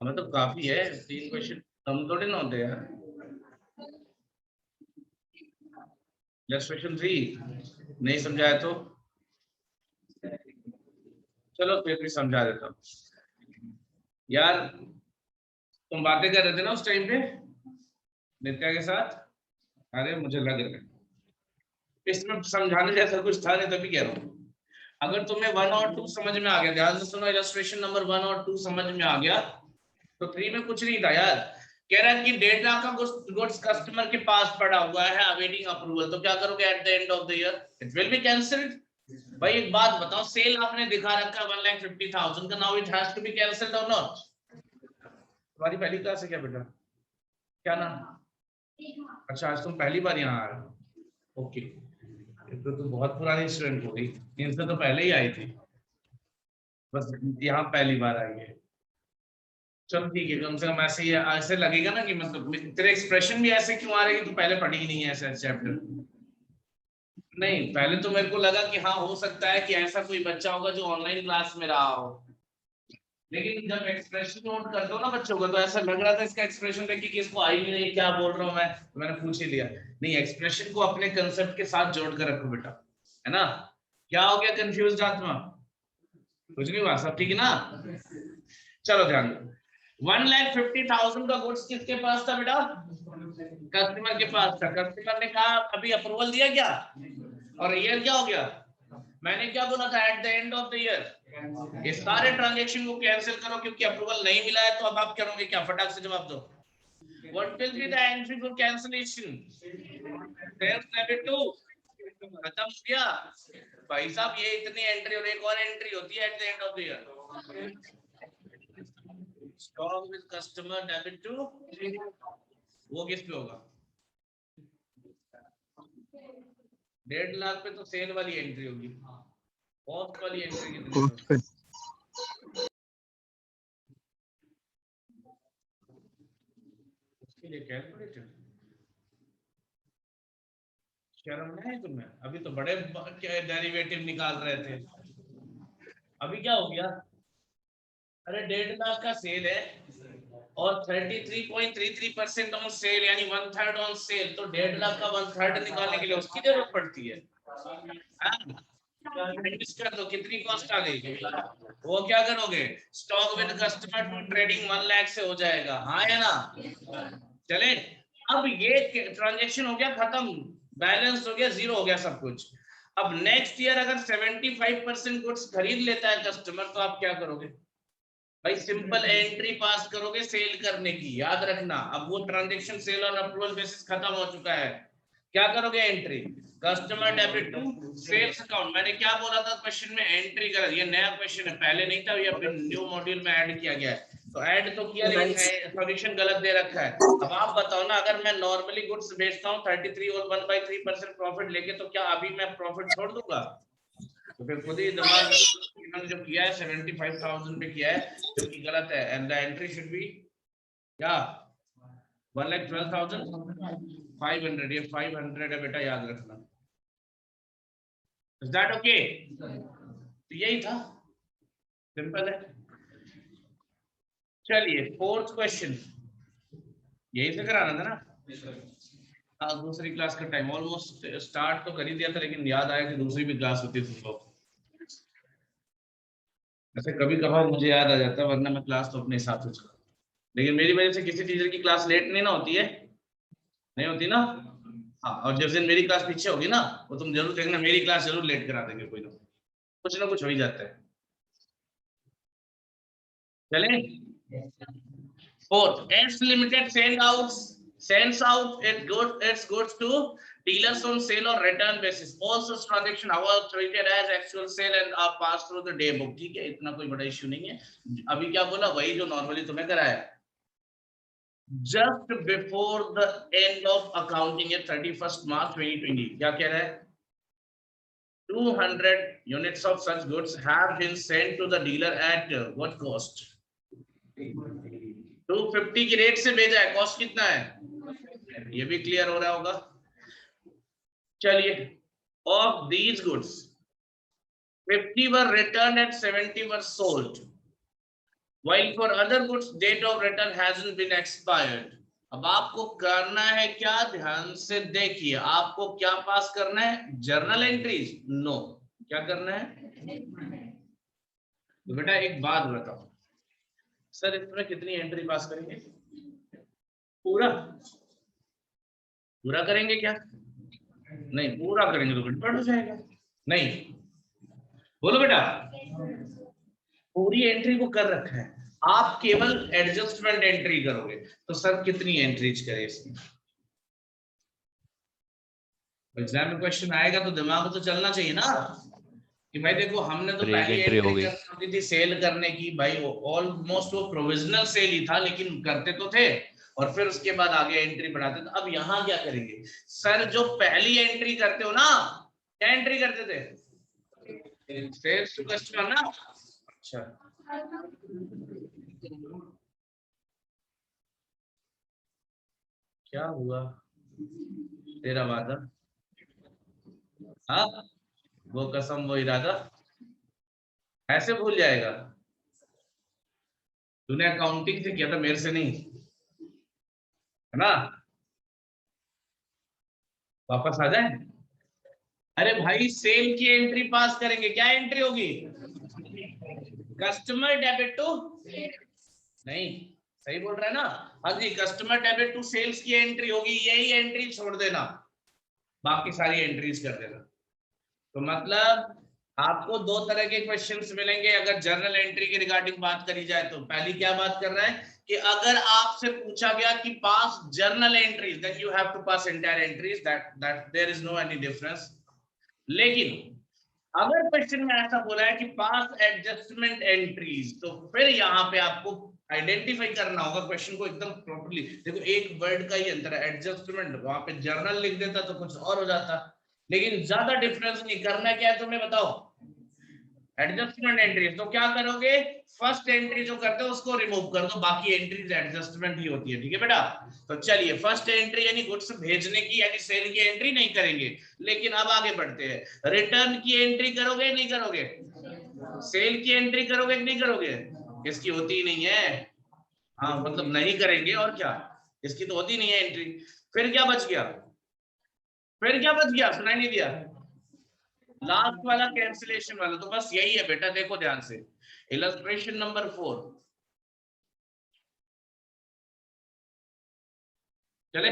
हमें तो काफी है, 3 क्वेश्चन कम थोड़े ना होते यार। नेक्स्ट क्वेश्चन 3 नहीं समझाया तो चलो फिर भी समझा देता हूँ यार। तुम बातें कर रहे थे ना उस टाइम पे नित्या के साथ। अरे मुझे लग रहा है इसमें समझाने जैसा कुछ था नहीं, तभी कह रहा हूँ। अगर तुम्हें 1 और 2 समझ में आ गया, ध्यान से सुनो, इलस्ट्रेशन नंबर 1 और 2 समझ में आ गया तो 3 में कुछ नहीं था यार। कह रहा है कि 1.5 लाख का गुड्स कस्टमर के पास पड़ा हुआ है अवेटिंग अप्रूवल, तो क्या करोगे eight the end of the year? It will be cancelled. भाई एक बात बताओ, सेल आपने दिखा रखा है 1,50,000 का, now it has to be cancelled और नॉट? तुम्हारी पहली क्लास है क्या बेटा? क्या नाम? अच्छा आज तुम पहली बार यहाँ आ रहे हो, ओके। तो बहुत पुरानी स्टूडेंट हो गई, इनसे तो पहले ही आई थी, बस यहाँ पहली बार आई है। चल ठीक है, कम से कम ऐसे ही ऐसे लगेगा ना कि मतलब तेरे एक्सप्रेशन भी ऐसे क्यों आ रहे हैं कि तू पहले पढ़ी ही नहीं है ऐसा चैप्टर। नहीं पहले तो मेरे को लगा कि हाँ हो सकता है कि ऐसा कोई बच्चा होगा जो ऑनलाइन क्लास में रहा हो, लेकिन जब एक्सप्रेशन नोट करते हो ना बच्चों का तो ऐसा लग रहा था इसका एक्सप्रेशन देख के कि इसको आई ही नहीं, क्या बोल रहा हूँ मैं, तो मैंने पूछ ही लिया। नहीं, एक्सप्रेशन को अपने कंसेप्ट के साथ जोड़ कर रखो बेटा, है ना। क्या हो गया कंफ्यूज आत्मा? कुछ नहीं हुआ, सब ठीक है ना। चलो ध्यान दो, 1,50,000 का गुड्स किसके पास था बेटा? कस्टमर के पास था। कस्टमर ने कहा अभी अप्रूवल दिया क्या, और ईयर क्या हो गया? मैंने क्या बोला था eight the end of the year. ये सारे ट्रांजेक्शन को कैंसिल करो क्योंकि अप्रूवल नहीं मिला है, तो अब आप करोगे क्या? फटाक से जवाब दो। What will be the entry for cancellation? Sales debit to, खत्म हो गया भाई साहब। ये इतनी एंट्री और एक और एंट्री होती है at the end of the year, stock with customer debit to, वो किस पे होगा? 1.5 लाख पे तो सेल वाली एंट्री होगी, कॉस्ट वाली एंट्री कितने पे? उसके लिए कैलकुलेटर शर्म नहीं तुम्हें? अभी तो बड़े डेरिवेटिव निकाल रहे थे, अभी क्या हो गया? अरे 1.5 लाख का सेल है और 33.33% ऑन सेल, यानी 1/3 ऑन सेल, तो 1.5 लाख का 1/3 निकालने के लिए उसकी जरूरत पड़ती है। कर दो, कितनी कॉस्ट आ गई? वो क्या करोगे? Stock with customer to trading 1 lakh से हो जाएगा, हाँ या ना? चले, अब ये ट्रांजेक्शन हो गया खत्म, बैलेंस हो गया, जीरो हो गया सब कुछ। अब नेक्स्ट ईयर अगर 75% गुड्स खरीद लेता है कस्टमर, तो आप क्या करोगे? भाई सिंपल एंट्री पास करोगे सेल करने की, याद रखना। अब वो ट्रांजेक्शन सेल और अप्रूवल बेसिस खत्म हो चुका है, क्या करोगे? Entry customer debit to sales account. मैंने क्या बोला था क्वेश्चन में? एंट्री कर, ये नया क्वेश्चन है, पहले नहीं था, ये अपने न्यू मॉड्यूल में ऐड किया गया है। तो ऐड तो किया लेकिन सॉल्यूशन गलत दे रखा है। अब आप बताओ ना, अगर मैं नॉर्मली गुड्स बेचता हूँ 33 और 1/3% प्रॉफिट लेके, तो क्या अभी मैं प्रॉफिट छोड़ दूंगा? तो फिर खुद ही दिमाग, इन्होंने जो किया है 75,000 पे किया है, जो कि गलत है। And the entry should be क्या? 1,12,500, ये 500 है बेटा, याद रखना। Is that okay? तो यही था, सिंपल है। चलिए फोर्थ क्वेश्चन, यही से कराना था ना। हाँ, दूसरी क्लास का टाइम ऑलमोस्ट स्टार्ट तो कर ही दिया था, लेकिन याद आया कि दूसरी भी क्लास होती थी तो ऐसे कभी कभार मुझे याद आ जाता है, वरना मैं क्लास तो अपने हिसाब से चला, लेकिन मेरी वजह से किसी टीचर की क्लास लेट नहीं ना होती है, नहीं होती ना। हाँ, और जिस दिन मेरी क्लास पीछे होगी ना, वो तुम जरूर देखना, मेरी क्लास जरूर लेट करा देंगे कोई ना कुछ हो ही जाता है। चले, fourth, X Limited sends out its goods to dealers on sale or return basis. All such transaction are treated as actual sale and are passed through the day book. ठीक है, इतना कोई बड़ा इश्यू नहीं है। अभी क्या बोला? वही जो नॉर्मली तुम्हें कराया। Just before the end of accounting year 31st March 2020, क्या कह रहा है? 200 units of such goods have been sent to the dealer at what cost? 250 की रेट से भेजा है, कॉस्ट कितना है? ये भी क्लियर हो रहा होगा। चलिए, of these goods 50 were return and 70 were sold. while for other goods date of return hasn't been expired. अब आपको करना है क्या, ध्यान से देखिए, आपको क्या पास करना है, जर्नल एंट्रीज? नो, क्या करना है? तो बेटा एक बात बताओ सर, इसमें कितनी एंट्री पास करेंगे? पूरा पूरा करेंगे क्या? नहीं, पूरा करेंगे तो गड़बड़ हो जाएगा। नहीं, बोलो बेटा, पूरी एंट्री को कर रखा है, आप केवल एडजस्टमेंट एंट्री करोगे, तो सर कितनी एंट्रीज करें इसमें? एग्जाम में क्वेश्चन आएगा तो दिमाग तो चलना चाहिए ना कि भाई देखो हमने तो पहली एंट्री करनी थी सेल करने की, भाई ऑलमोस्ट वो प्रोविजनल सेल ही था लेकिन करते तो थे, और फिर उसके बाद आगे एंट्री बढ़ाते। तो अब यहाँ क्या करेंगे सर, जो पहली एंट्री करते हो ना, क्या एंट्री करते थे? सेल्स टू कस्टमर ना। अच्छा, क्या हुआ तेरा वादा, हाँ वो कसम वो इरादा, ऐसे भूल जाएगा? तूने अकाउंटिंग से किया था, मेरे से नहीं, है ना? वापस आ जाए। अरे भाई सेल की एंट्री पास करेंगे, क्या एंट्री होगी? कस्टमर डेबिट टू, नहीं सही बोल रहा है ना? हाँ जी, कस्टमर डेबिट टू सेल्स की एंट्री होगी, यही एंट्री छोड़ देना, बाकी सारी एंट्रीज कर देना। तो मतलब आपको दो तरह के क्वेश्चंस मिलेंगे अगर जर्नल एंट्री की रिगार्डिंग बात करी जाए तो। पहली क्या बात कर रहा है कि अगर आपसे पूछा गया कि pass journal entries, then you have to pass entire entries, that there is no any difference. लेकिन अगर क्वेश्चन में ऐसा बोला है कि पास एडजस्टमेंट एंट्रीज, तो फिर यहाँ पे आपको आइडेंटिफाई करना होगा क्वेश्चन को एकदम प्रॉपर्ली। देखो एक वर्ड का ही अंतर है, एडजस्टमेंट वहां पे जर्नल लिख देता तो कुछ और हो जाता, लेकिन ज्यादा डिफरेंस नहीं। करना क्या है तुम्हें बताओ, एडजस्टमेंट एंट्री। तो क्या करोगे, फर्स्ट एंट्री जो करते हो उसको रिमूव कर दो, बाकी एंट्रीज एडजस्टमेंट ही होती है, ठीक है बेटा? तो चलिए फर्स्ट एंट्री यानी गुड्स भेजने की यानी सेल की एंट्री नहीं करेंगे, लेकिन अब आगे बढ़ते हैं। रिटर्न की एंट्री करोगे नहीं करोगे? सेल की एंट्री करोगे कि नहीं करोगे? इसकी होती ही नहीं है, हाँ मतलब नहीं करेंगे और क्या, इसकी तो होती नहीं है एंट्री। फिर क्या बच गया, फिर क्या बच गया, सुनाई नहीं दिया? लास्ट वाला कैंसिलेशन वाला, तो बस यही है बेटा, देखो ध्यान से। इलस्ट्रेशन नंबर 4 चले।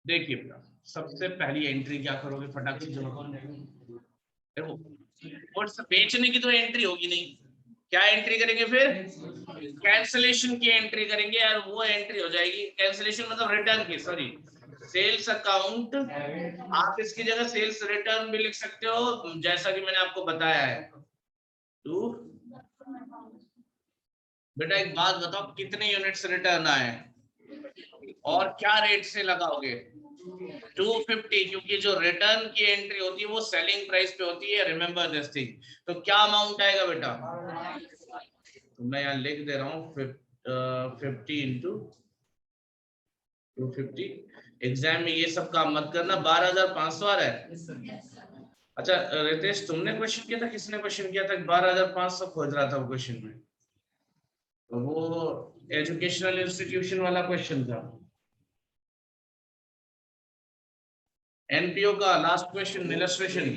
देखिए बेटा, सबसे पहली एंट्री क्या करोगे, फटाक से जमा करो। देखो गुड्स बेचने की तो एंट्री होगी नहीं, क्या एंट्री करेंगे फिर? कैंसिलेशन की एंट्री करेंगे यार, वो एंट्री हो जाएगी कैंसिलेशन मतलब रिटर्न की, सॉरी सेल्स अकाउंट। आप इसकी जगह सेल्स रिटर्न भी लिख सकते हो, जैसा कि मैंने आपको बताया है। टू, बेटा एक बात बताओ, कितने यूनिट्स रिटर्न आए और क्या रेट से लगाओगे? 250, क्योंकि जो रिटर्न की एंट्री होती है वो सेलिंग प्राइस पे होती है, रिमेंबर दिस थिंग। तो क्या अमाउंट आएगा बेटा? तो मैं यहाँ लिख दे रहा हूँ 50 इंटू 250। एग्जाम में ये सब काम मत करना, 12,500 आ रहा है। अच्छा रितेश, तुमने क्वेश्चन किया था, किसने क्वेश्चन किया था? 12,500 खोज रहा था वो क्वेश्चन में, तो वो एजुकेशनल इंस्टीट्यूशन वाला क्वेश्चन था, एनपीओ का लास्ट क्वेश्चन इलस्ट्रेशन।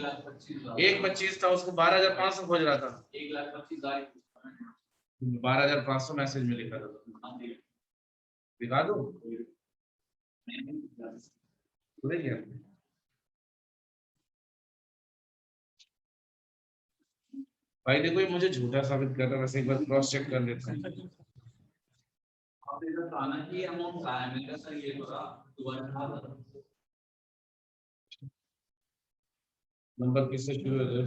1,25,000 था, उसको 12,500 खोज रहा था। 12,500 मैसेज में लिखा था, दिखा दो क्या? भाई देखो ये मुझे झूठा साबित कर रहा है, वैसे एक बार क्रॉस चेक कर लेते हैं। नंबर किससे शुरू होता है?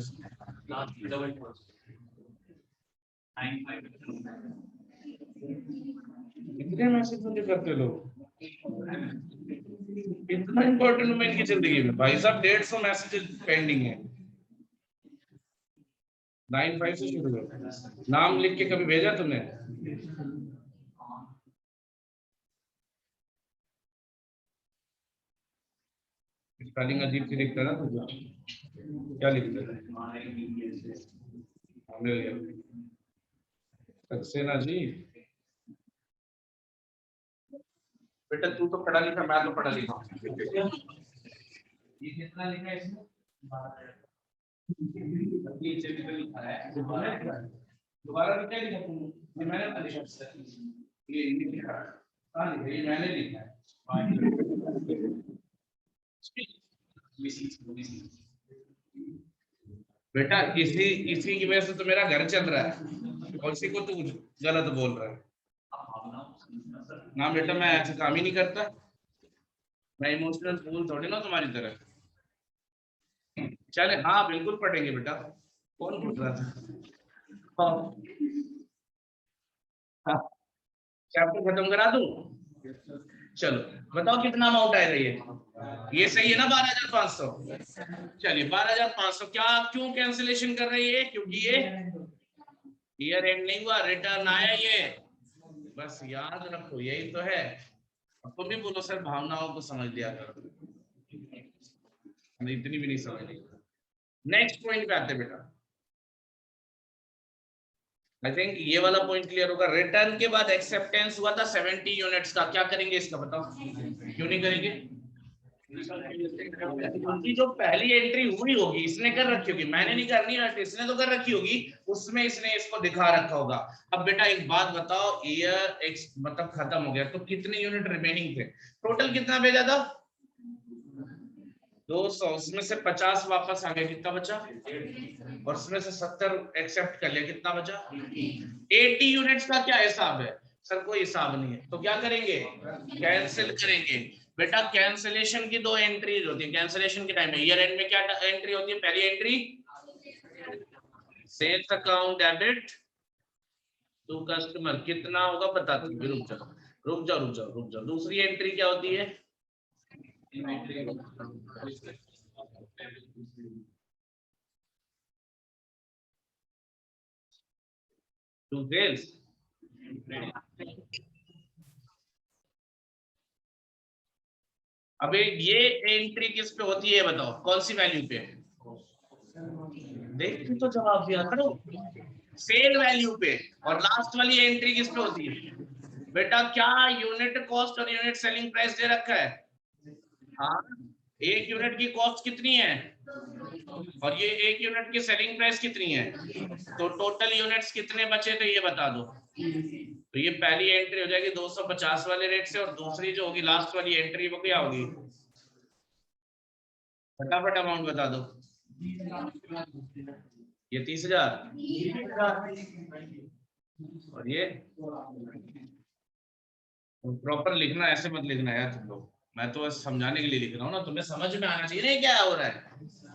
कितने मैसेज मुझे करते लोग, इतना इंपॉर्टेंट मैं इनकी जिंदगी में? भाई साहब 150 मैसेज पेंडिंग है। 95 से शुरू है, नाम लिख के कभी भेजा तुमने? स्पेलिंग अजीब सी लिखता है ना तुझे, क्या लिखता है? सक्सेना जी, बेटा तू तो पढ़ा लिखा, मैं तो पढ़ा लिखा। ये कितना लिखा है इसमें? नीचे भी तो लिखा है, दोबारा भी क्या लिखा तुमने? मैंने लिखा, ये लिखा है, ये मैंने लिखा है। बेटा इसी की वजह से तो मेरा घर चल रहा है, और इसी को तू गलत बोल रहा है ना। बेटा मैं ऐसे काम ही नहीं करता, मैं इमोशनल फूल थोड़ी ना तुम्हारी तरह। चले हाँ बिल्कुल पढ़ेंगे बेटा, कौन पूछ रहा था? हाँ चैप्टर खत्म करा दूं? चलो बताओ कितना अमाउंट आएगा ये सही है ना? 12,500। चलिए 12,500। क्या क्यों कैंसिलेशन कर रही है? क्योंकि ये ईयर एंड नहीं हुआ, रिटर्न आया ये, बस याद रखो यही तो है। आपको भी बोलो सर भावनाओं को समझ लिया करो, इतनी भी नहीं समझ। नेक्स्ट पॉइंट पे आते बेटा, आई थिंक ये वाला पॉइंट क्लियर होगा। रिटर्न के बाद एक्सेप्टेंस हुआ था 70 यूनिट्स का, क्या करेंगे इसका बताओ? क्यों नहीं करेंगे? क्योंकि जो पहली एंट्री हुई होगी इसने कर रखी होगी, मैंने नहीं करनी है, इसने तो कर रखी होगी, उसमें इसने इसको दिखा रखा होगा। अब बेटा एक बात बताओ, ईयर मतलब खत्म हो गया तो कितने यूनिट रिमेनिंग थे? टोटल कितना भेजा था? 200, उसमें से 50 वापस आ गया, कितना बचा? और उसमें से 70 एक्सेप्ट कर लिया, कितना बचा? 80 यूनिट्स का क्या हिसाब है? सर कोई हिसाब नहीं है, तो क्या करेंगे? कैंसिल करेंगे। बेटा कैंसिलेशन की दो एंट्रीज होती है कैंसिलेशन के टाइम में। ईयर एंड में क्या एंट्री होती है? पहली entry sales account debit to customer, कितना होगा बताती हूँ, रुक जाओ। दूसरी एंट्री क्या होती है? To sales. अबे ये एंट्री किस पे होती है बताओ, कौन सी वैल्यू पे? देख तो जवाब दिया करो, सेल वैल्यू पे। और लास्ट वाली एंट्री किस पे होती है? बेटा क्या यूनिट कॉस्ट और यूनिट सेलिंग प्राइस दे रखा है? हाँ, एक यूनिट की कॉस्ट कितनी है और ये एक यूनिट की सेलिंग प्राइस कितनी है, तो टोटल यूनिट्स कितने बचे थे ये बता दो। तो ये पहली एंट्री हो जाएगी 250 वाले रेट से, और दूसरी जो होगी लास्ट वाली एंट्री वो क्या होगी? फटाफट अमाउंट बता दो। ये 30,000 और ये प्रॉपर लिखना, ऐसे मत लिखना यार तुम लोग, मैं तो समझाने के लिए लिख रहा हूँ ना, तुम्हें समझ में आना चाहिए ना क्या हो रहा है।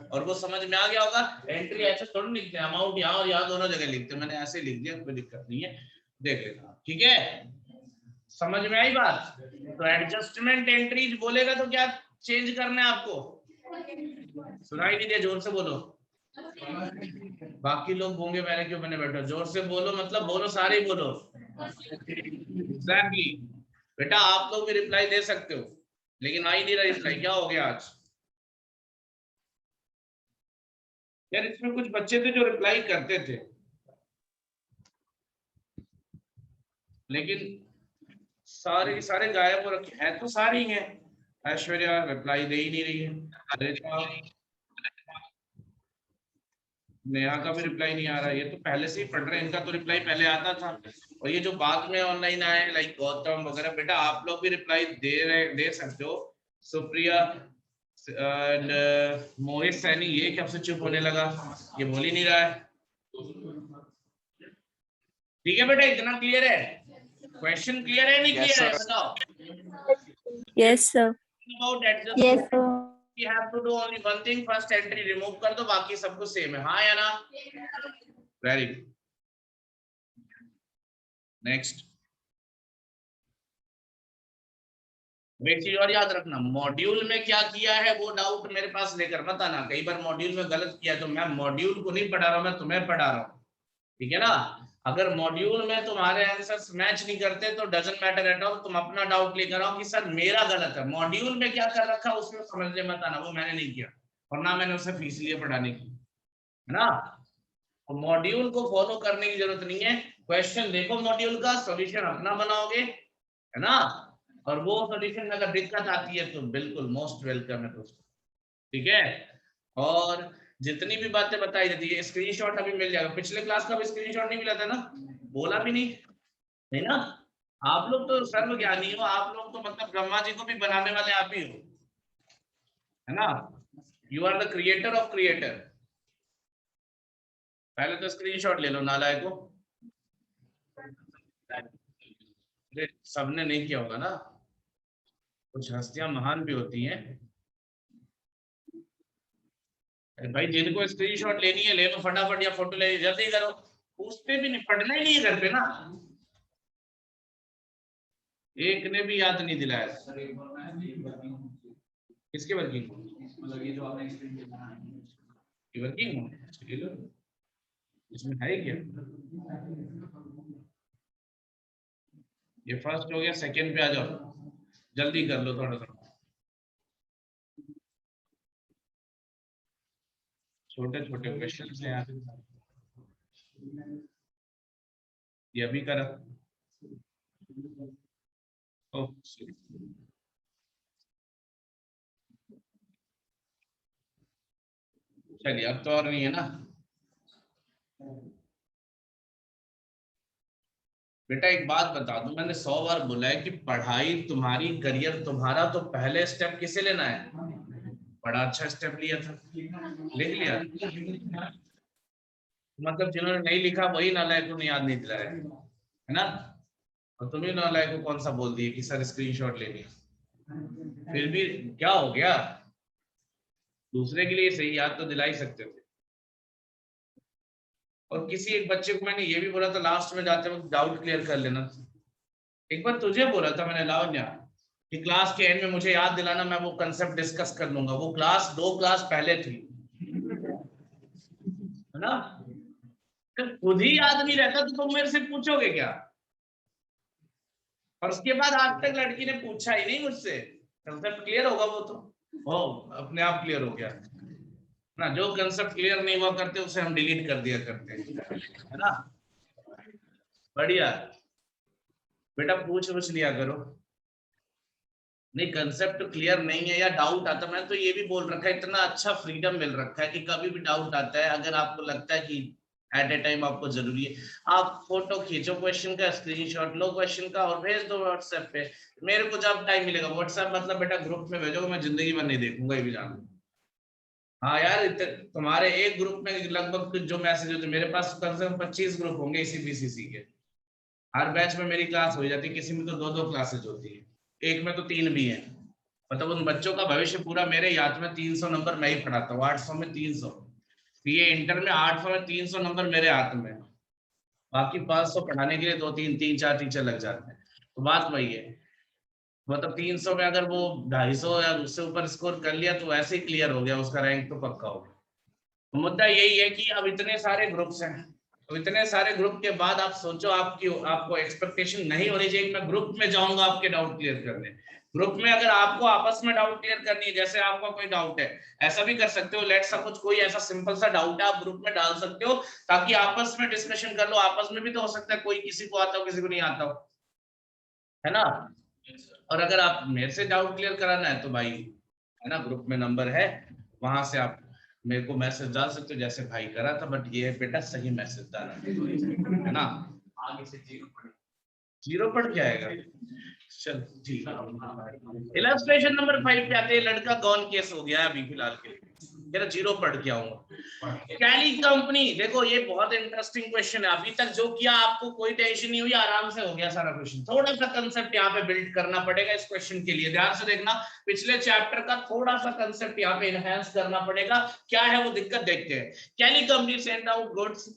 और वो समझ में आ गया होगा। एंट्री ऐसे थोड़ी लिखते हैं, अमाउंट यहाँ और यहाँ दोनों जगह लिखते हैं, मैंने ऐसे लिख दिया, कोई दिक्कत नहीं है, देख लेना ठीक है। समझ में आई बात? तो एडजस्टमेंट एंट्रीज बोलेगा तो क्या चेंज करना है आपको? सुनाई नहीं दिया? जोर से बोलो। बाकी लोग होंगे, मैंने क्यों बने बैठो, जोर से बोलो, मतलब बोलो, सारे ही बोलो। एग्जैक्टली। बेटा आप लोग भी रिप्लाई दे सकते हो, लेकिन आ ही नहीं रहा रिप्लाई, क्या हो गया आज? यार इसमें कुछ बच्चे थे जो रिप्लाई करते थे, लेकिन सारे सारे गायब हो रखे हैं, तो सारी हैं। ऐश्वर्या रिप्लाई दे ही नहीं रही है, नेहा का भी रिप्लाई नहीं आ रहा है, ये तो पहले से ही पढ़ रहे हैं, इनका तो रिप्लाई पहले आता था। और ये जो बाद में ऑनलाइन आए लाइक गौतम वगैरह, बेटा आप लोग भी रिप्लाई दे सकते हो। सुप्रिया मोहित सैनी, ये कब से चुप होने लगा, ये बोल ही नहीं रहा है। ठीक है बेटा, इतना क्लियर है? क्वेश्चन क्लियर है नहीं क्लियर है बताओ? Yes sir. About adjustment you have to do only one thing, first entry remove कर दो, बाकी सब कुछ सेम है, हाँ या ना? Very good. नेक्स्ट, एक चीज और याद रखना, मॉड्यूल में क्या किया है वो डाउट मेरे पास लेकर मत आना, कई बार मॉड्यूल में गलत किया तो मैं मॉड्यूल को नहीं पढ़ा रहा हूं, मैं तुम्हें पढ़ा रहा हूँ, ठीक है ना? अगर मॉड्यूल में तुम्हारे आंसर्स मैच नहीं करते तो डजंट मैटर एट ऑल, तुम अपना डाउट लेकर आओ कि सर मेरा गलत है, मॉड्यूल में क्या कर रखा उसमें समझने मत आना, वो मैंने नहीं किया और ना मैंने उसे फीस लिए पढ़ाने की, है ना। और मॉड्यूल को फॉलो करने की जरूरत नहीं है, क्वेश्चन देखो मॉड्यूल का, सॉल्यूशन अपना बनाओगे, है ना। और वो सॉल्यूशन में अगर दिक्कत आती है तो बिल्कुल मोस्ट वेलकम है दोस्तों, ठीक है। और जितनी भी बातें बताई जाती है स्क्रीनशॉट अभी मिल जाएगा, पिछले क्लास का भी स्क्रीनशॉट नहीं मिला था ना, बोला भी नहीं है ना। आप लोग तो सर्वज्ञानी हो, आप लोग तो मतलब ब्रह्मा जी को भी बनाने वाले आप ही हो, है ना। You are the creator of creator. पहले तो स्क्रीनशॉट ले लो नालायक को, सबने नहीं किया होगा ना, कुछ हस्तियां महान भी होती हैं। भाई जिनको स्क्रीनशॉट लेनी है ले लो फटाफट, या फोटो ले जल्दी करो, पूछते भी नहीं, पढ़ना ही नहीं है घर पे ना, एक ने भी याद नहीं दिलाया। किसके वर्किंग, मतलब ये जो आपने वर्किंग इसमें है क्या, ये फर्स्ट हो गया, सेकंड पे आ जाओ, जल्दी कर लो थोड़ा सा, छोटे छोटे क्वेश्चन हैं यार, ये भी करा। ओ चलिए अब तो और नहीं है ना। बेटा एक बात बता दूं, मैंने 100 बार बोला है कि पढ़ाई तुम्हारी, करियर तुम्हारा, तो पहले स्टेप किसे लेना है, बड़ा अच्छा स्टेप लिया था, लिख लिया, मतलब जिन्होंने नहीं लिखा वही नालायक को याद नहीं दिलाया, है ना। और तुम्हें नालायक को कौन सा बोल दिए कि सर स्क्रीनशॉट लेनी, फिर भी क्या हो गया, दूसरे के लिए सही याद तो दिला ही सकते थे। और किसी एक बच्चे को मैंने ये भी बोला था लास्ट में जाते वक्त डाउट क्लियर कर लेना, एक बार तुझे बोला था मैंने लावण्या कि क्लास के एंड में मुझे याद दिलाना, मैं वो कंसेप्ट डिस्कस कर लूंगा, वो क्लास 2 क्लास पहले थी, है ना। तो खुद ही याद नहीं रहता तो तुम मेरे से पूछोगे क्या, और उसके बाद आज तक लड़की ने पूछा ही नहीं मुझसे, कंसेप्ट क्लियर होगा वो तो ओ अपने आप क्लियर हो गया ना, जो कंसेप्ट क्लियर नहीं हुआ करते उसे हम डिलीट कर दिया करते हैं, है ना। बढ़िया बेटा, पूछ लिया करो, नहीं कंसेप्ट क्लियर नहीं है या डाउट आता, मैं तो ये भी बोल रखा है, इतना अच्छा फ्रीडम मिल रखा है कि कभी भी डाउट आता है, अगर आपको लगता है कि एट ए टाइम आपको जरूरी है, आप फोटो खींचो क्वेश्चन का, स्क्रीनशॉट लो क्वेश्चन का और भेज दो व्हाट्सएप पे, मेरे को जब टाइम मिलेगा, व्हाट्सएप मतलब बेटा ग्रुप में भेजोगे, मैं जिंदगी भर नहीं देखूंगा, ये भी जान लो। हाँ यार तुम्हारे एक ग्रुप में लगभग जो मैसेज होते, मेरे पास कम से कम 25 ग्रुप होंगे इसी बीसीसी के, हर बैच में मेरी क्लास हो जाती है, किसी में तो 2-2 क्लासेज होती है, एक में तो 3 भी है, मतलब उन बच्चों का भविष्य पूरा मेरे हाथ में, 300 नंबर मैं ही पढ़ाता हूँ, 800 में 300, ये इंटर में 800 में 300 नंबर मेरे हाथ में, बाकी 500 पढ़ाने के लिए 2-3-3-4 टीचर लग जाते हैं, तो बात वही है, मतलब 300 में अगर वो 250 या उससे ऊपर स्कोर कर लिया तो ऐसे ही क्लियर हो गया, उसका रैंक तो पक्का हो गया। तो मुद्दा यही है कि अब इतने सारे ग्रुप्स हैं, तो इतने सारे ग्रुप के बाद आप सोचो, आपको एक्सपेक्टेशन नहीं होनी चाहिए कि मैं ग्रुप में जाऊंगा आपके डाउट क्लियर करने, ग्रुप में अगर आपको आपस में डाउट क्लियर करनी है, जैसे आपका कोई डाउट है, ऐसा भी कर सकते हो, लेट सपोज कोई ऐसा सिंपल सा डाउट है आप ग्रुप में डाल सकते हो, ताकि आपस में डिस्कशन कर लो, आपस में भी तो हो सकता है कोई किसी को आता हो किसी को नहीं आता हो, है ना। और अगर आप मेरे से डाउट क्लियर कराना है तो भाई, है ना, ग्रुप में नंबर है, वहां से आप मेरे को मैसेज डाल सकते हो, जैसे भाई करा था, बट ये बेटा सही मैसेज डालना, है ना। आगे से जीरो पढ़ के आएगा, चल ठीक है। इलस्ट्रेशन नंबर 5 पे आते हैं, लड़का गॉन केस हो गया है अभी फिलहाल के लिए, मेरा जीरो पढ़ के आऊंगा। टैली कंपनी, देखो ये बहुत इंटरेस्टिंग क्वेश्चन है, अभी तक जो किया आपको कोई टेंशन नहीं हुई, आराम से हो गया सारा क्वेश्चन, थोड़ा सा कंसेप्ट यहाँ पे बिल्ड करना पड़ेगा इस क्वेश्चन के लिए, ध्यान से देखना, पिछले चैप्टर का थोड़ा सा कंसेप्ट यहाँ पे इनहेंस करना पड़ेगा, क्या है वो दिक्कत देखते हैं। Tally company send out goods,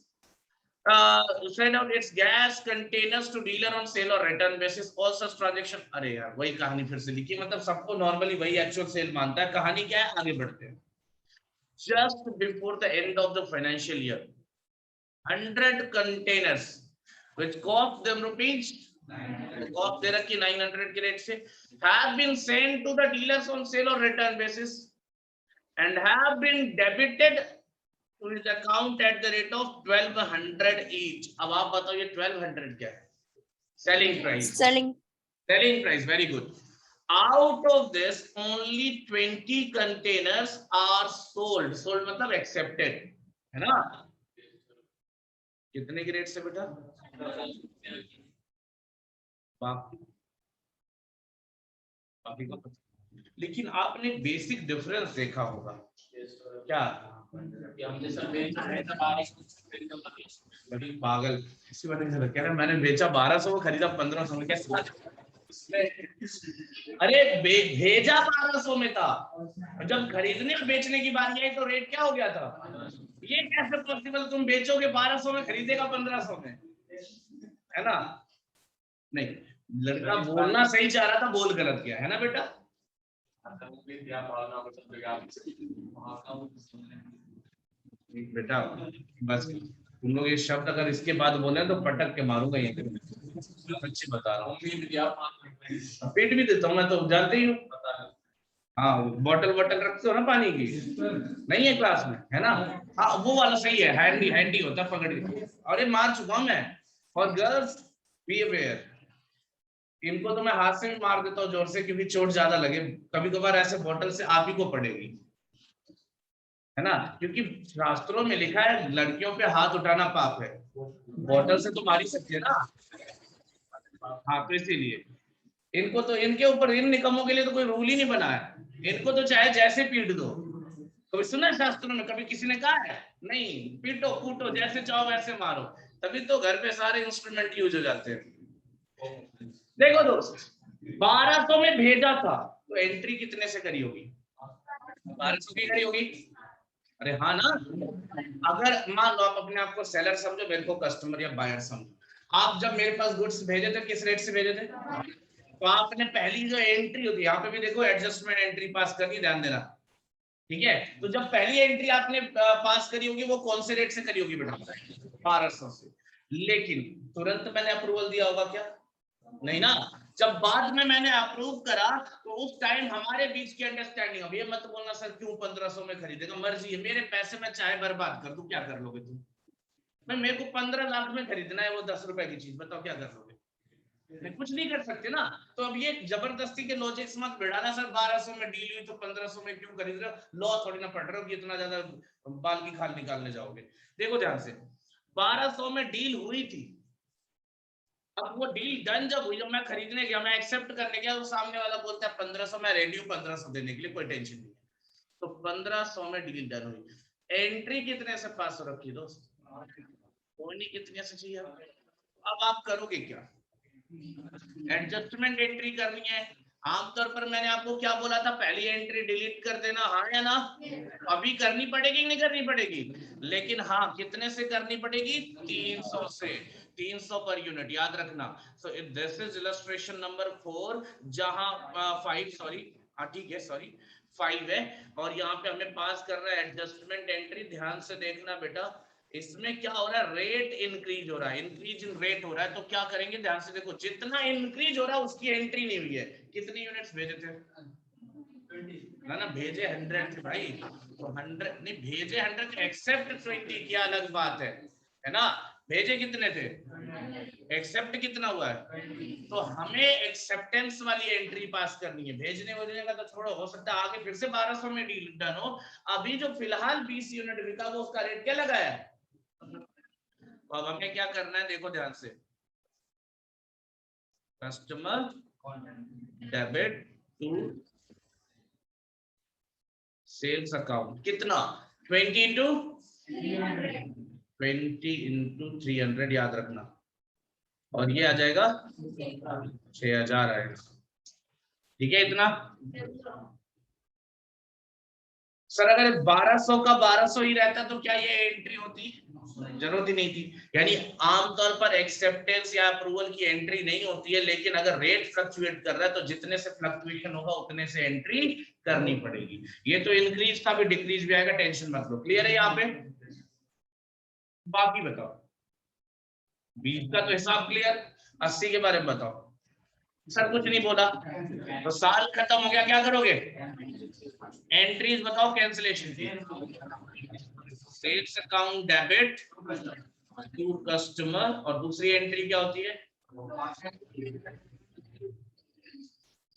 send out its gas containers to dealer on sale or return basis, all such transaction, अरे यार वही कहानी फिर से लिखी, मतलब सबको नॉर्मली वही एक्चुअल सेल मानता है, कहानी क्या है आगे बढ़ते हैं। Just before the end of the financial year, 100 containers which cost them rupees, cost दे रखी 900 के रेट से, have been sent to the dealers on sale or return basis and have been debited to his account at the rate of 1200 each. अब आप बताओ ये 1200 क्या है? Selling price. Selling. Selling price, very good. Out of this, only 20 containers are sold. Sold मतलब accepted, है ना? कितने के रेट से बेटा? बाकी को पता। लेकिन आपने बेसिक डिफरेंस देखा होगा क्या? बड़ी पागल इसी बात में कह रहा मैंने बेचा 1200 में, खरीदा 1500 में, कैसे? अरे भेजा 1200 में था, जब खरीदने और बेचने की बात आई तो रेट क्या हो गया था? ये कैसे पॉसिबल? तुम बेचोगे 1200 में, खरीदेगा 1500 में, है ना? नहीं, लड़का बोलना सही चाह रहा था, बोल गलत किया, है ना बेटा? बेटा बस तुम लोग ये शब्द अगर इसके बाद बोले तो पटक के मारूंगा ये, सच्ची बता रहा हूँ। पेट भी देता हूँ मैं, तो जानते ही हो। हाँ, बॉटल रखते हो ना पानी की, नहीं है क्लास में, है ना? हाँ वो वाला सही है, हैंडी होता है, पकड़ के। अरे मार चुका हूं मैं। और गर्ल्स बी अवेयर, इनको तो मैं हाथ से भी मार देता हूँ जोर से, क्योंकि चोट ज्यादा लगे। कभी कभार ऐसे बॉटल से आप ही को पड़ेगी, है ना? क्योंकि शास्त्रों में लिखा है लड़कियों पे हाथ उठाना पाप है। बॉटल से तो मारी सकती है ना। हाँ, तो इसीलिए इनको तो, इनके ऊपर, इन निकम्मों के लिए तो कोई रूल ही नहीं बना है। इनको तो चाहे जैसे पीट दो। कभी सुना है शास्त्रों में? कभी किसी ने कहा है? नहीं, पीटो कूटो जैसे चाहो वैसे मारो, तभी तो घर पे सारे इंस्ट्रूमेंट यूज हो जाते हैं। देखो दोस्त, 1200 में भेजा था तो एंट्री कितने से करी होगी? 1200 की करी होगी। अरे हाँ ना? अगर मान लो आप अपने आप को सेलर समझो, मेरे को कस्टमर या बायर समझो। आप जब मेरे पास गुड्स भेजे थे, किस रेट से भेजे थे? तो आपने पहली जो एंट्री होती है, यहाँ पे भी देखो एडजस्टमेंट एंट्री पास करनी, ध्यान देना, ठीक है? तो जब पहली एंट्री आपने पास करी होगी, वो कौन से रेट से करी होगी बेटा? 1200 से। लेकिन तुरंत मैंने अप्रूवल दिया होगा क्या? नहीं ना। जब बाद में मैंने अप्रूव करा तो उस टाइम हमारे बीच की अंडरस्टैंडिंग, अब ये मत बोलना सर क्यों 1500 में खरीदेगा, मर्जी है, मेरे पैसे में चाहे बर्बाद कर दूं, क्या कर लोगे तुम? मैं, मेरे को 15 लाख में खरीदना है वो 10 रुपए की चीज, बताओ क्या कर लोगे? कुछ नहीं कर सकते ना। तो अब ये जबरदस्ती के लॉजिक्स मत बिठाना, सर 1200 में डील हुई तो 1500 में क्यों खरीद रहे हो? लॉ थोड़ी ना पड़ रहे हो कि इतना ज्यादा बाल की खाल निकालने जाओगे। देखो ध्यान से, 1200 में डील हुई थी। अब वो डील डन जब हुई, जब मैं खरीदने गया, मैं एक्सेप्ट करने गया, तो सामने वाला बोलता है 1500, मैं रेडी हूँ 1500 देने के लिए, कोई टेंशन नहीं है। तो 1500 में डील डन हुई। एंट्री कितने से पास हो रखी दोस्त? कोई नहीं, कितने से चाहिए? अब आप करोगे क्या? एडजस्टमेंट एंट्री करनी है। आमतौर पर मैंने आपको क्या बोला था? पहली एंट्री डिलीट कर देना, हाँ या ना? अभी करनी पड़ेगी नहीं करनी पड़ेगी? लेकिन हाँ, कितने से करनी पड़ेगी? 300 से। 300 पर यूनिट, याद रखना। So if this is illustration number 4, जहां 5, सॉरी, हाँ ठीक है, सॉरी 5 है, और यहाँ पे हमें पास कर रहा है एडजस्टमेंट एंट्री। ध्यान से देखना बेटा, इसमें क्या हो रहा है? रेट इंक्रीज हो रहा है, इंक्रीज इन रेट हो रहा है। तो क्या करेंगे? ध्यान से देखो, जितना इंक्रीज हो रहा है उसकी एंट्री नहीं हुई है। कितनी यूनिट्स भेजे थे ना? भेजे 100 थे भाई, तो 100 नहीं, भेजे 100, एक्सेप्ट 20 की अलग बात है ना? भेजे कितने थे? एक्सेप्ट कितना हुआ है? तो हमें एक्सेप्टेंस वाली एंट्री पास करनी है। भेजने वजने का तो छोड़ो, हो सकता है आगे फिर से 1200 में डील डन हो। अभी जो फिलहाल 20 यूनिट बिका, वो उसका रेट क्या लगाया है? तो अब हमें क्या करना है, देखो ध्यान से, customer debit to sales account, कितना? 20 into 300, याद रखना, और ये आ जाएगा 6000 आएगा, ठीक है? इतना। सर अगर 1200 का 1200 ही रहता तो क्या ये एंट्री होती? जरूरत ही नहीं थी। यानी आमतौर पर एक्सेप्टेंस या अप्रूवल की एंट्री नहीं होती है, लेकिन अगर रेट फ्लक्चुएट कर रहा है तो जितने से फ्लक्चुएशन होगा उतने से एंट्री करनी पड़ेगी। ये तो इंक्रीज था, भी डिक्रीज भी आएगा, टेंशन मत लो। क्लियर है यहाँ पे? बाकी बताओ, 20 का तो हिसाब क्लियर, 80 के बारे में बताओ। सर कुछ नहीं बोला, तो साल खत्म हो गया, क्या करोगे? एंट्रीज बताओ कैंसिलेशन की। Sales account debit to customer, और दूसरी एंट्री क्या होती है?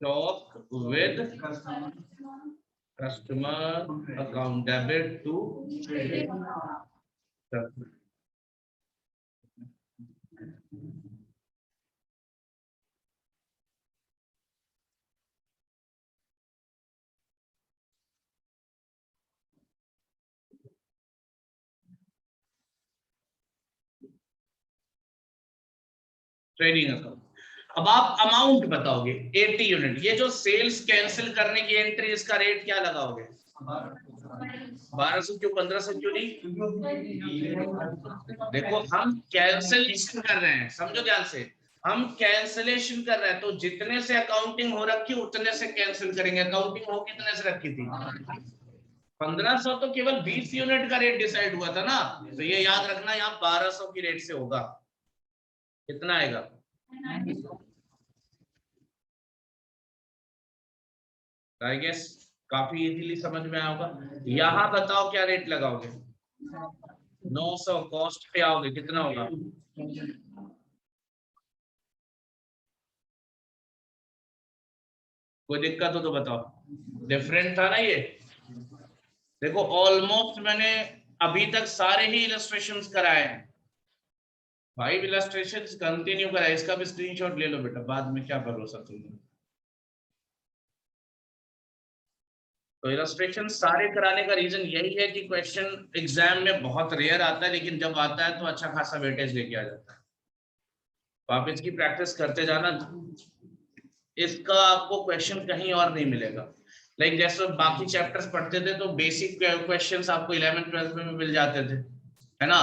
Stock with customer account debit to trading account. अब आप अमाउंट बताओगे 80 यूनिट, ये जो सेल्स कैंसिल करने की एंट्री, इसका रेट क्या लगाओगे? 1200 क्यों, 1500 क्यों नहीं? देखो हम कैंसिलेशन कर रहे हैं, समझो ध्यान से, हम कैंसिलेशन कर रहे हैं, तो जितने से अकाउंटिंग हो रखी उतने से कैंसिल करेंगे। अकाउंटिंग हो कितने से रखी थी? 1500, तो केवल 20 यूनिट का रेट डिसाइड हुआ था ना, तो ये याद रखना यहाँ 1200 की रेट से होगा। कितना आएगा? आई गेस काफी इजीली समझ में आया होगा। यहाँ बताओ क्या रेट लगाओगे? 900 कॉस्ट पे आओगे, कितना होगा? कोई दिक्कत हो तो बताओ। डिफरेंट था ना ये। देखो ऑलमोस्ट मैंने अभी तक सारे ही इलस्ट्रेशंस कराए हैं, 5 इलस्ट्रेशंस कंटिन्यू कराए। इसका भी स्क्रीनशॉट ले लो बेटा, बाद में क्या भरोसा तुम्हें। तो इलस्ट्रेशन सारे कराने का रीजन यही है कि क्वेश्चन एग्जाम में बहुत रेयर आता है, लेकिन जब आता है तो अच्छा खासा वेटेज लेके आ जाता है। तो आप इसकी प्रैक्टिस करते जाना, इसका आपको क्वेश्चन कहीं और नहीं मिलेगा। लाइक जैसे बाकी चैप्टर्स पढ़ते थे तो बेसिक क्वेश्चंस आपको 11th 12th में मिल जाते थे, है ना।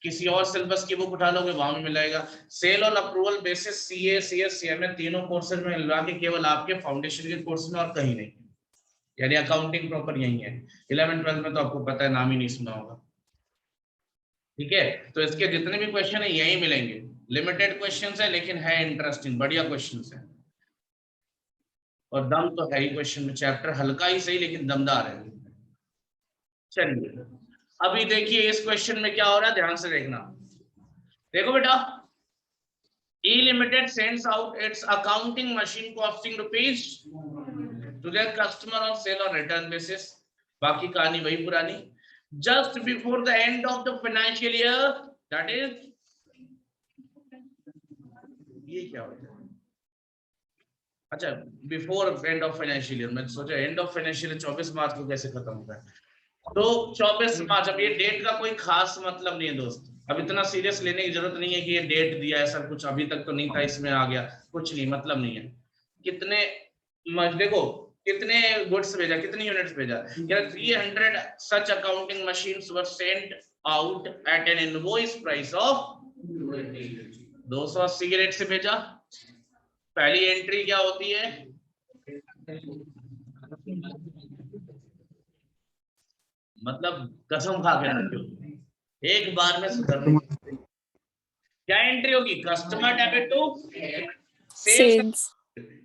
किसी और सिलेबस की बुक उठा लोगे, वहां में मिलेगा। सेल और approval basis, CA, CS, CMA तीनों कोर्सेज में मिलवा के केवल आपके फाउंडेशन के कोर्स में और कहीं नहीं, यानी अकाउंटिंग प्रॉपर यही है। 11th 12th में तो आपको पता है, नाम ही नहीं सुना होगा। ठीक है, तो इसके जितने भी क्वेश्चन है यही मिलेंगे। लिमिटेड क्वेश्चंस है लेकिन है इंटरेस्टिंग, बढ़िया क्वेश्चंस है, और दम तो है ही क्वेश्चन में। चैप्टर हल्का ही सही लेकिन दमदार है। चलिए अभी देखिए इस क्वेश्चन में क्या हो रहा है, ध्यान से देखना। देखो बेटा, E Limited sends out its accounting machine costing rupees to their customer on sale or return basis. बाकी कहानी वही पुरानी। Just before the end of the financial year, that is, ये क्या होता है? अच्छा, before end of financial year, मैं सोचा एंड ऑफ फाइनेंशियल ईयर 24 मार्च को कैसे खत्म होता है। तो 24 मार्च, अब ये डेट का कोई खास मतलब नहीं है दोस्त, अब इतना सीरियस लेने की जरूरत नहीं है कि ये डेट दिया है, ऐसा कुछ अभी तक तो नहीं था, इसमें आ गया, कुछ नहीं, मतलब नहीं है। कितने देखो कितने गुड्स भेजा, कितनी यूनिट्स भेजा यार, 300 such accounting machines were sent out at an invoice price of 280 के रेट से भेजा। पहली एंट्री क्या होती है? मतलब कसम खा के रखो, एक बार में सुधर देंगे। क्या एंट्री होगी? Customer debit to sales, Sales.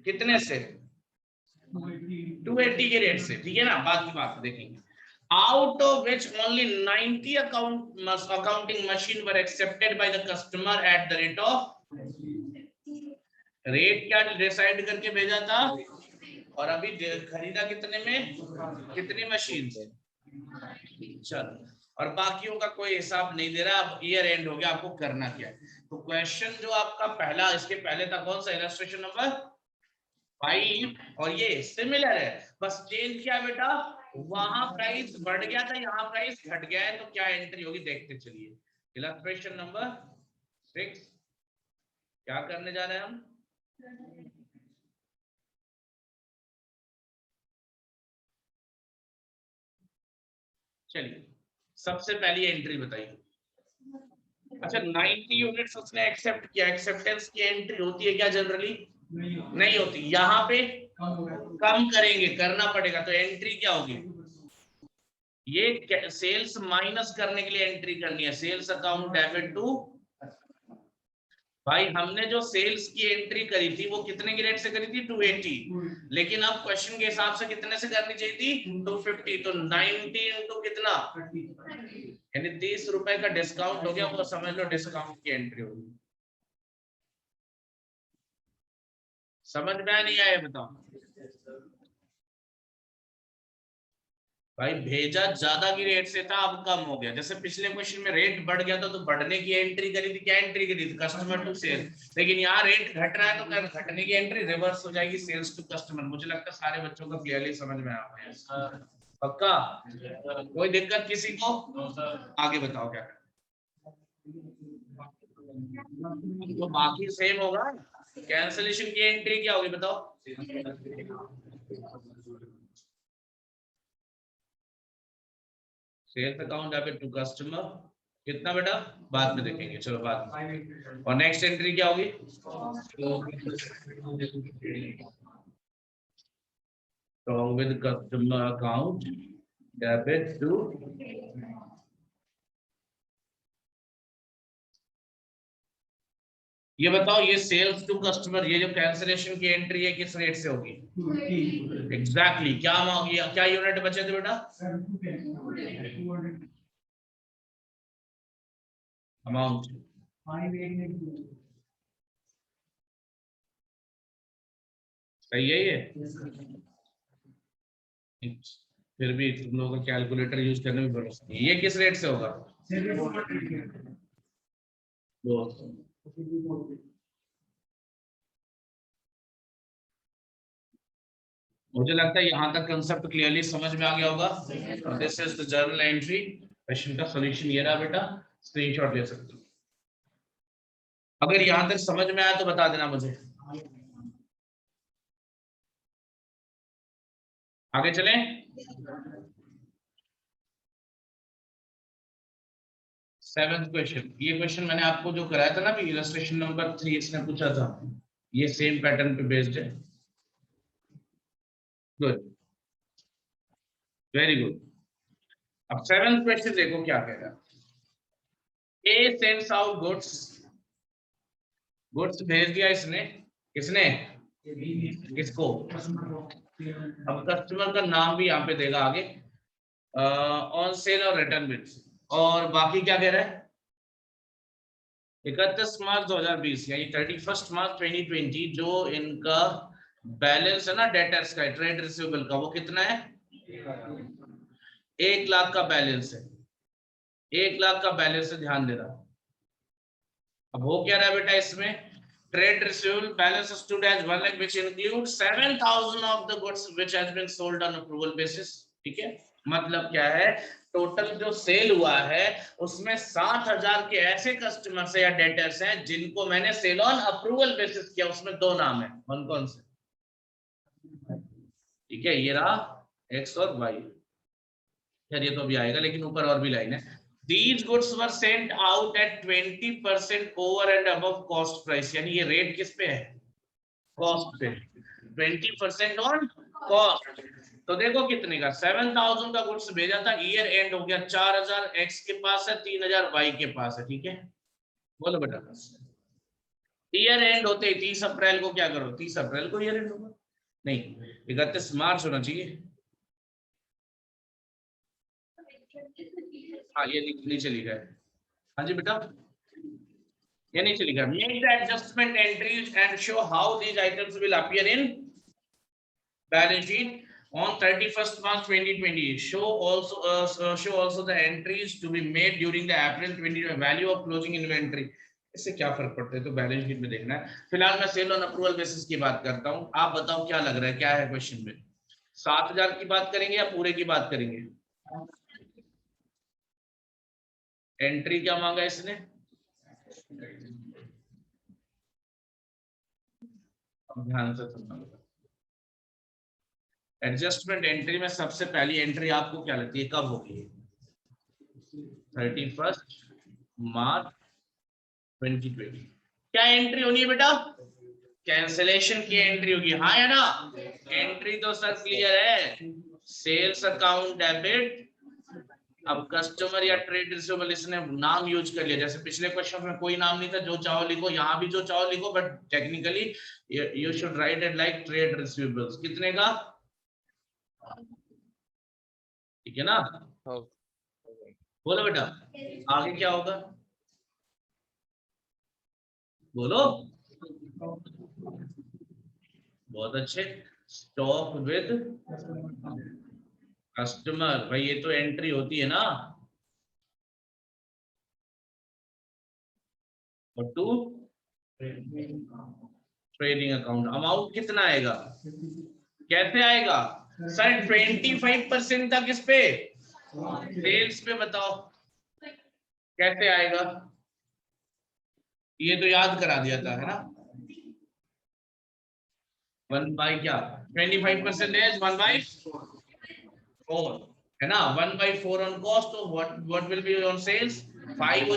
कितने से? 280 के रेट से, ठीक है ना। बाकी बात देखेंगे। Out of which only 90 accounting machine were accepted by the customer at the rate of, rate क्या डिसाइड करके भेजा था, और अभी खरीदा कितने में, कितनी मशीन से। चलो, और बाकियों का कोई हिसाब नहीं दे रहा। अब ईयर एंड हो गया, आपको करना क्या है। तो क्वेश्चन जो आपका पहला, इसके पहले था कौन सा, इलस्ट्रेशन नंबर 5, और ये सिमिलर है, बस चेंज क्या बेटा, वहां प्राइस बढ़ गया था, यहाँ प्राइस घट गया है, तो क्या एंट्री होगी देखते चलिए। इलस्ट्रेशन नंबर 6 क्या करने जा रहे हैं हम? चलिए सबसे पहली एंट्री बताइए। अच्छा, 90 यूनिट्स उसने एक्सेप्ट किया, एक्सेप्टेंस की एंट्री होती है क्या जनरली? नहीं होती। यहाँ पे कम करेंगे, करना पड़ेगा, तो एंट्री क्या होगी? ये सेल्स माइनस करने के लिए एंट्री करनी है, सेल्स अकाउंट डेबिट टू भाई हमने जो सेल्स की एंट्री करी थी वो कितने की रेट से करी थी 280, लेकिन अब क्वेश्चन के हिसाब से कितने से करनी चाहिए थी 250, तो 90 इंटू कितना, यानी 30 रुपए का डिस्काउंट हो गया, वो समझ लो डिस्काउंट की एंट्री होगी। समझ में नहीं आया बताओ भाई, भेजा ज्यादा की रेट से था, अब कम हो गया। जैसे पिछले क्वेश्चन में रेट बढ़ गया था तो बढ़ने की एंट्री करी थी, क्या एंट्री करी थी कस्टमर टू सेल, लेकिन यहाँ रेट घट रहा है तो घटने की एंट्री रिवर्स हो जाएगी सेल्स टू कस्टमर। मुझे लगता है सारे बच्चों को क्लियरली समझ में आ गया, पक्का? कोई दिक्कत किसी को? आगे बताओ क्या तो बाकी सेम होगा। कैंसिलेशन की एंट्री क्या होगी बताओ? Sales account debit to customer कितना बेटा, बाद में देखेंगे, चलो बाद में। और नेक्स्ट एंट्री क्या होगी? along with customer account debit to, ये बताओ ये सेल्स टू कस्टमर, ये जो कैंसिलेशन की एंट्री है किस रेट से होगी? एग्जैक्टली क्या यूनिट बचे थे बेटा? अमाउंट सही है ये? फिर भी तुम लोगों को कैलकुलेटर यूज करने में भरोसा नहीं। ये किस रेट से होगा? मुझे लगता है यहां तक कंसेप्ट क्लियरली समझ में आ गया होगा। This is the journal entry. Question का सॉल्यूशन ये रहा बेटा, स्क्रीनशॉट ले सकते हो। अगर यहां तक समझ में आया तो बता देना मुझे। आगे चलें। 7th क्वेश्चन, ये क्वेश्चन मैंने आपको जो कराया था ना अभी, इलस्ट्रेशन नंबर 3, इसने पूछा था, ये सेम पैटर्न पे बेस्ड है। Good, very good. अब 7th क्वेश्चन देखो क्या कह रहा है। ए सेंड्स आउट गुड्स, गुड्स भेज दिया इसने, किसने? किसको? अब कस्टमर का नाम भी यहाँ पे देगा आगे, ऑन सेल और रिटर्न बिल्स। और बाकी क्या कह रहा है? 31 मार्च 2020 यानी 31 मार्च 2020 जो इनका बैलेंस है ना डेटर्स का, ट्रेड रिसीवेबल का, वो कितना है? 1 लाख का बैलेंस है। 1 लाख का बैलेंस है, ध्यान देना। अब हो क्या रहा है बेटा इसमें? Trade receivable balance stood as 1 lakh which includes 7,000 of the goods which has been sold on approval basis। ठीक है, मतलब क्या है, टोटल जो सेल हुआ है उसमें 7,000 के ऐसे कस्टमर्स या डेटर्स हैं जिनको मैंने सेल ऑन अप्रूवल बेसिस किया। उसमें 2 नाम है, कौन कौन से? ठीक है, ये रहा एक्स और वाई। यार ये तो अभी आएगा, लेकिन ऊपर और भी लाइन है। These goods were sent out at 20% over and above cost price, यानी ये रेट किस पे है? कॉस्ट पे। 20% ऑन कॉस्ट। तो देखो कितने का, 7,000 का गुड्स भेजा था, ईयर एंड हो गया, 4,000 एक्स के पास है, 3,000 वाई के पास है। ठीक है, बोलो बेटा। ईयर एंड होते 30 अप्रैल को क्या करो, 30 अप्रैल को ईयर एंड होगा, नहीं 31 मार्च होना चाहिए। हाँ ये नीचे लिखा है, हाँ जी बेटा, ये नीचे लिखा है। Make the adjustment entries and show how these items will appear in balance sheet on 31st March 2020. Show also the entries to be made during the April 2020 value of closing inventory। इससे क्या फर्क पड़ता है, तो balance sheet में देखना है। फिलहाल मैं सेल ऑन अप्रूवल बेसिस की बात करता हूँ, आप बताओ क्या लग रहा है, क्या है क्वेश्चन में? 7,000 की बात करेंगे या पूरे की बात करेंगे? एंट्री क्या मांगा इसने? ध्यान से सुनना, एडजस्टमेंट एंट्री में सबसे पहली एंट्री आपको क्या लगती है कब होगी? 31 मार्च 2020। क्या एंट्री होनी है बेटा? कैंसिलेशन की एंट्री होगी, हाँ या ना? एंट्री तो सर क्लियर है, सेल्स अकाउंट डेबिट अब कस्टमर या ट्रेड रिसीवेबल इसने नाम यूज कर लिया, जैसे पिछले क्वेश्चन में कोई नाम नहीं था, जो चाहो लिखो, यहाँ भी जो चाहो लिखो, but technically you should write it like trade receivables. कितने का? ठीक है ना? बोलो बेटा, आगे क्या होगा? बोलो। बहुत अच्छे। स्टॉक विद कस्टमर, भाई ये तो एंट्री होती है ना। और टू ट्रेडिंग अकाउंट। अमाउंट कितना आएगा? कैसे आएगा सर? 25% तक इस पे सेल्स पे बताओ कैसे आएगा? ये तो याद करा दिया था, है ना? 1 बाई क्या? 25% 1/4 है ना? 1/4 ऑन कॉस्ट, तो what will be on sales? 5 हो